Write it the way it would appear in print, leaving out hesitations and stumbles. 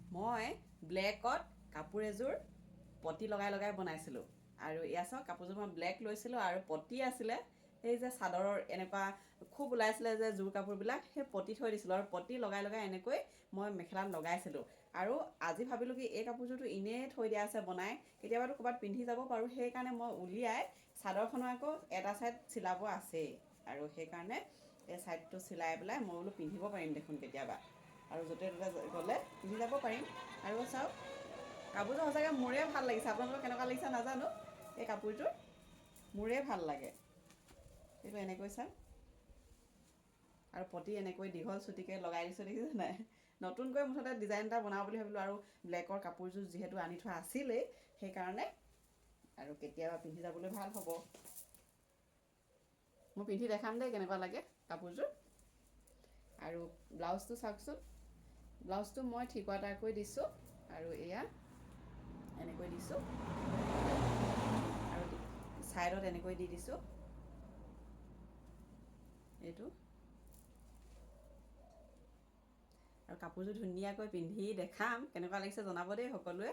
মই ব্লেকত কাপোৰ এযোৰ পতি লগাই লগাই বনাইছিলোঁ আৰু এয়া চাওক কাপোৰযোৰ মই ব্লেক লৈছিলোঁ আৰু পতি আছিলে এই যে চাদৰৰ এনেকুৱা খুব ওলাইছিলে যে জোৰ কাপোৰবিলাক সেই পতি থৈ দিছিলোঁ আৰু পতি লগাই লগাই এনেকৈ মই মেখেলাত লগাইছিলোঁ আৰু আজি ভাবিলোঁ কি এই কাপোৰযোৰটো এনেই থৈ দিয়া আছে বনাই কেতিয়াবাতো ক'ৰবাত পিন্ধি যাব পাৰোঁ সেইকাৰণে মই উলিয়াই চাদৰখনৰ আকৌ এটা ছাইড চিলাব আছেই আৰু সেইকাৰণে এই ছাইডটো চিলাই পেলাই মই বোলো পিন্ধিব পাৰিম দেখোন কেতিয়াবা আৰু য'তে ত'তে গ'লে পিন্ধি যাব পাৰিম আৰু চাওক কাপোৰযোৰ সঁচাকৈ মোৰে ভাল লাগিছে আপোনালোকৰ কেনেকুৱা লাগিছে নাজানো এই কাপোৰযোৰ মোৰে ভাল লাগে এইটো এনেকৈ চাওক আৰু পতি এনেকৈ দীঘল চুটিকৈ লগাই দিছোঁ দেখিছে নাই নতুনকৈ মুঠতে ডিজাইন এটা বনাওঁ বুলি ভাবিলোঁ আৰু ব্লেকৰ কাপোৰযোৰ যিহেতু আনি থোৱা আছিলেই সেইকাৰণে আৰু কেতিয়াবা পিন্ধি যাবলৈ ভাল হ'ব মই পিন্ধি দেখাম দেই কেনেকুৱা লাগে কাপোৰযোৰ আৰু ব্লাউজটো চাওকচোন ব্লাউজটো মই ঠিকোৱাটাকৈ দিছোঁ আৰু এয়া এনেকৈ দিছোঁ আৰু ছাইডত এনেকৈ দি দিছোঁ এইটো আৰু কাপোৰযোৰ ধুনীয়াকৈ পিন্ধি দেখাম কেনেকুৱা লাগিছে জনাব দেই সকলোৱে